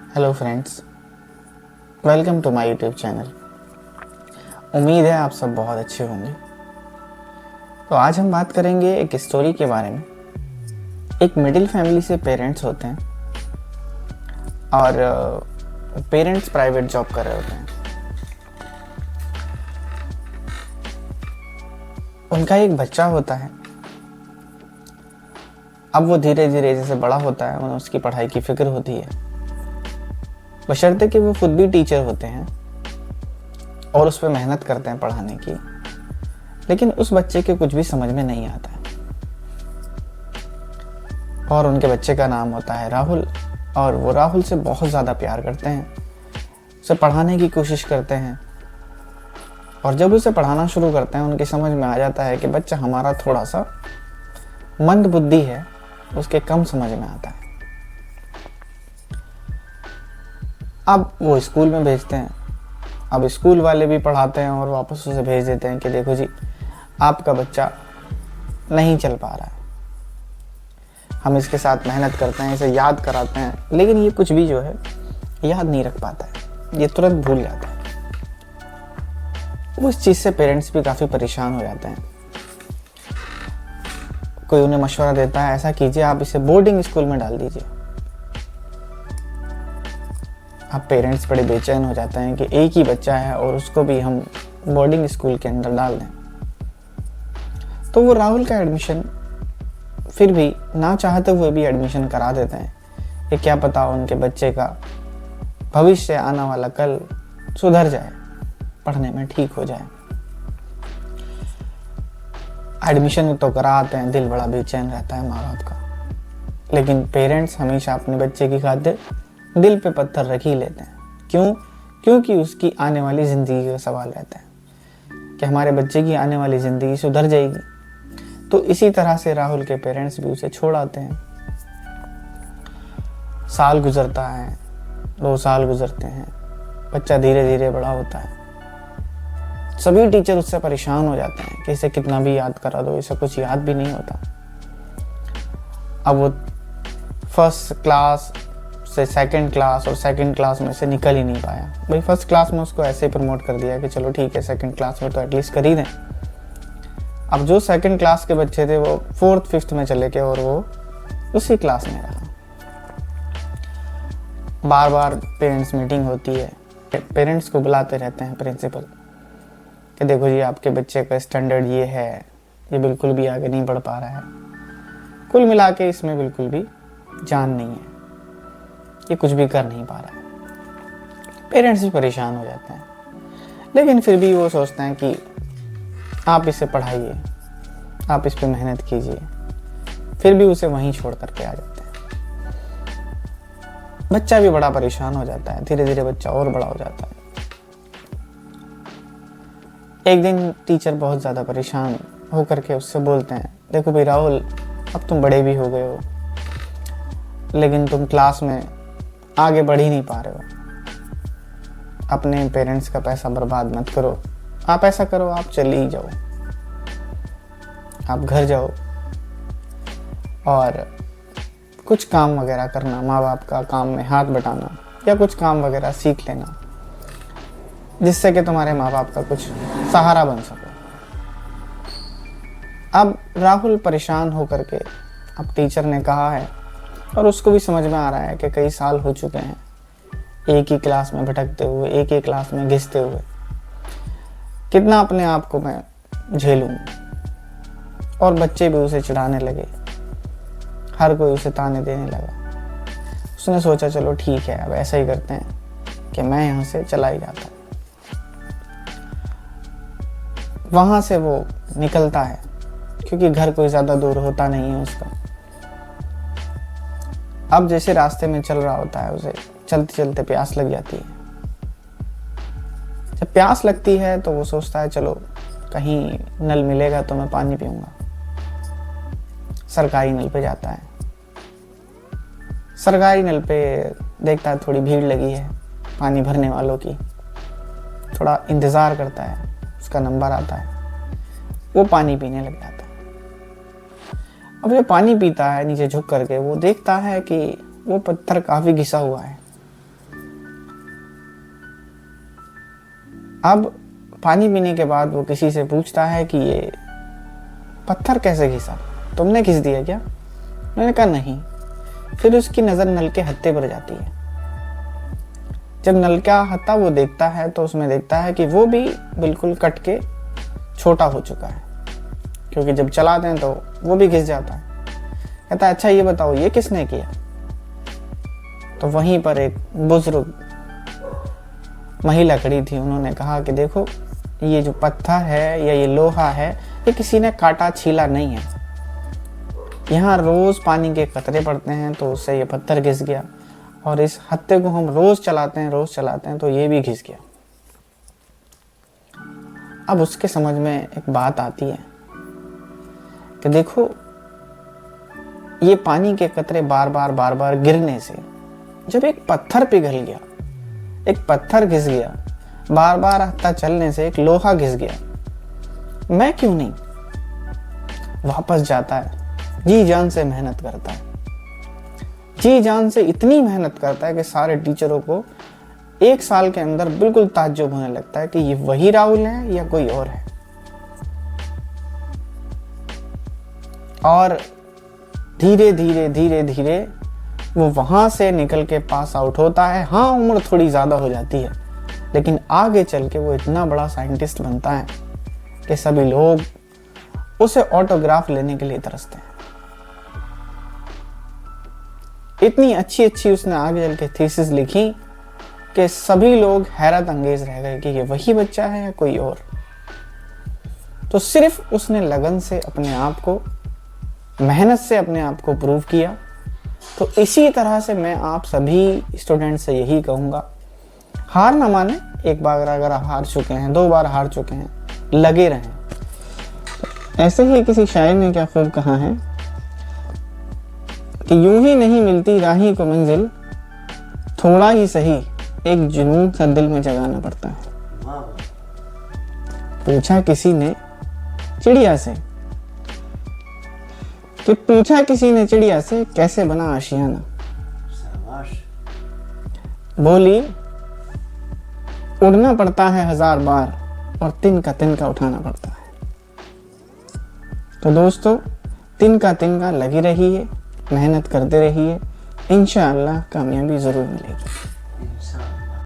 Hello friends, welcome to my YouTube channel. उम्मीद है आप सब बहुत अच्छे होंगे। तो आज हम बात करेंगे एक स्टोरी के बारे में। एक मिडिल फैमिली से पेरेंट्स होते हैं और पेरेंट्स प्राइवेट जॉब कर रहे होते हैं। उनका एक बच्चा होता है। अब वो धीरे धीरे जैसे बड़ा होता है उन्हें उसकी पढ़ाई की फिक्र होती है, बशर्ते कि वो खुद भी टीचर होते हैं और उस पर मेहनत करते हैं पढ़ाने की। लेकिन उस बच्चे के कुछ भी समझ में नहीं आता है। और उनके बच्चे का नाम होता है राहुल, और वो राहुल से बहुत ज़्यादा प्यार करते हैं, उसे पढ़ाने की कोशिश करते हैं। और जब उसे पढ़ाना शुरू करते हैं उनकी समझ में आ जाता है कि बच्चा हमारा थोड़ा सा मंद बुद्धि है, उसके कम समझ में आता है। अब वो स्कूल में भेजते हैं। अब स्कूल वाले भी पढ़ाते हैं और वापस उसे भेज देते हैं कि देखो जी, आपका बच्चा नहीं चल पा रहा है। हम इसके साथ मेहनत करते हैं, इसे याद कराते हैं, लेकिन ये कुछ भी जो है याद नहीं रख पाता है, ये तुरंत भूल जाता है। उस चीज़ से पेरेंट्स भी काफ़ी परेशान हो जाते हैं। कोई उन्हें मशवरा देता है, ऐसा कीजिए, आप इसे बोर्डिंग स्कूल में डाल दीजिए। अब पेरेंट्स बड़े बेचैन हो जाते हैं कि एक ही बच्चा है और उसको भी हम बोर्डिंग स्कूल के अंदर डाल दें। तो वो राहुल का एडमिशन फिर भी ना चाहते हुए भी एडमिशन करा देते हैं कि क्या पता उनके बच्चे का भविष्य, आने वाला कल सुधर जाए, पढ़ने में ठीक हो जाए। एडमिशन तो कराते हैं, दिल बड़ा बेचैन रहता है माँ बाप का। लेकिन पेरेंट्स हमेशा अपने बच्चे की खातिर दिल पे पत्थर रख ही लेते हैं। क्यों? क्योंकि उसकी आने वाली ज़िंदगी का सवाल रहता है कि हमारे बच्चे की आने वाली ज़िंदगी सुधर जाएगी। तो इसी तरह से राहुल के पेरेंट्स भी उसे छोड़ आते हैं। साल गुजरता है, 2 साल गुजरते हैं, बच्चा धीरे धीरे बड़ा होता है। सभी टीचर उससे परेशान हो जाते हैं कि इसे कितना भी याद करा दो, इसे कुछ याद भी नहीं होता। अब वो फर्स्ट क्लास से सेकंड क्लास और सेकंड क्लास में से निकल ही नहीं पाया। भाई फर्स्ट क्लास में उसको ऐसे ही प्रमोट कर दिया कि चलो ठीक है, सेकंड क्लास में तो एटलीस्ट कर ही दें। अब जो सेकंड क्लास के बच्चे थे वो 4th 5th में चले गए और वो उसी क्लास में रहा। बार बार पेरेंट्स मीटिंग होती है, पेरेंट्स को बुलाते रहते हैं प्रिंसिपल कि देखो जी, आपके बच्चे का स्टैंडर्ड ये है, ये बिल्कुल भी आगे नहीं बढ़ पा रहा है, कुल मिला के इसमें बिल्कुल भी जान नहीं है, ये कुछ भी कर नहीं पा रहा है। पेरेंट्स भी परेशान हो जाते हैं, लेकिन फिर भी वो सोचते हैं कि आप इसे पढ़ाइए, आप इस पे मेहनत कीजिए। फिर भी उसे वहीं छोड़ करके आ जाते हैं। बच्चा भी बड़ा परेशान हो जाता है, धीरे धीरे बच्चा और बड़ा हो जाता है। एक दिन टीचर बहुत ज़्यादा परेशान होकर के उससे बोलते हैं, देखो भाई राहुल, अब तुम बड़े भी हो गए हो, लेकिन तुम क्लास में आगे बढ़ ही नहीं पा रहे हो। अपने पेरेंट्स का पैसा बर्बाद मत करो। आप ऐसा करो, आप चले ही जाओ, आप घर जाओ और कुछ काम वगैरह करना, माँ बाप का काम में हाथ बटाना या कुछ काम वगैरह सीख लेना, जिससे कि तुम्हारे माँ बाप का कुछ सहारा बन सके। अब राहुल परेशान होकर के, अब टीचर ने कहा है और उसको भी समझ में आ रहा है कि कई साल हो चुके हैं एक ही क्लास में भटकते हुए, एक ही क्लास में घिसते हुए, कितना अपने आप को मैं झेलूं। और बच्चे भी उसे चिढ़ाने लगे, हर कोई उसे ताने देने लगा। उसने सोचा चलो ठीक है, अब ऐसा ही करते हैं कि मैं यहाँ से चला ही जाता। वहाँ से वो निकलता है, क्योंकि घर कोई ज़्यादा दूर होता नहीं है उसका। अब जैसे रास्ते में चल रहा होता है, उसे चलते चलते प्यास लग जाती है। जब प्यास लगती है तो वो सोचता है चलो कहीं नल मिलेगा तो मैं पानी पीऊंगा। सरकारी नल पे जाता है। सरकारी नल पे देखता है थोड़ी भीड़ लगी है पानी भरने वालों की, थोड़ा इंतज़ार करता है, उसका नंबर आता है, वो पानी पीने लग जाता है। अब जब पानी पीता है नीचे झुक करके, वो देखता है कि वो पत्थर काफ़ी घिसा हुआ है। अब पानी पीने के बाद वो किसी से पूछता है कि ये पत्थर कैसे घिसा, तुमने घिस दिया क्या? मैंने कहा नहीं। फिर उसकी नज़र नल के हत्थे पर जाती है। जब नल का हत्था वो देखता है तो उसमें देखता है कि वो भी बिल्कुल कट के छोटा हो चुका है, क्योंकि जब चलाते हैं तो वो भी घिस जाता है। कहता है अच्छा ये बताओ ये किसने किया? तो वहीं पर एक बुजुर्ग महिला खड़ी थी। उन्होंने कहा कि देखो ये जो पत्थर है या ये लोहा है ये किसी ने काटा छीला नहीं है। यहाँ रोज पानी के कतरे पड़ते हैं तो उससे ये पत्थर घिस गया, और इस हत्थे को हम रोज चलाते हैं तो ये भी घिस गया। अब उसके समझ में एक बात आती है कि देखो ये पानी के कतरे बार बार गिरने से जब एक पत्थर पिघल गया, एक पत्थर घिस गया, बार बार हत्था चलने से एक लोहा घिस गया, मैं क्यों नहीं? वापस जाता है, जी जान से मेहनत करता है, जी जान से इतनी मेहनत करता है कि सारे टीचरों को 1 साल के अंदर बिल्कुल ताज्जुब होने लगता है कि ये वही राहुल है या कोई और है। और धीरे धीरे वो वहां से निकल के पास आउट होता है। हाँ, उम्र थोड़ी ज्यादा हो जाती है, लेकिन आगे चल के वो इतना बड़ा साइंटिस्ट बनता है कि सभी लोग उसे ऑटोग्राफ लेने के लिए तरसते हैं। इतनी अच्छी उसने आगे चल के थीसिस लिखी कि सभी लोग हैरत अंगेज रह गए कि ये वही बच्चा है या कोई और। तो सिर्फ उसने लगन से अपने आप को, मेहनत से अपने आप को प्रूव किया। तो इसी तरह से मैं आप सभी स्टूडेंट से यही कहूँगा, हार ना माने। एक बार अगर आप हार चुके हैं, 2 बार हार चुके हैं, लगे रहें। ऐसे ही किसी शायर ने क्या खूब कहा है कि यूं ही नहीं मिलती राही को मंजिल, थोड़ा ही सही एक जुनून सा दिल में जगाना पड़ता है। पूछा किसी ने चिड़िया से कैसे बना आशियाना, बोली उड़ना पड़ता है 1000 बार और तिनका उठाना पड़ता है। तो दोस्तों तिनका लगी रहिए, मेहनत करते रहिए, इंशाअल्लाह कामयाबी जरूर मिलेगी।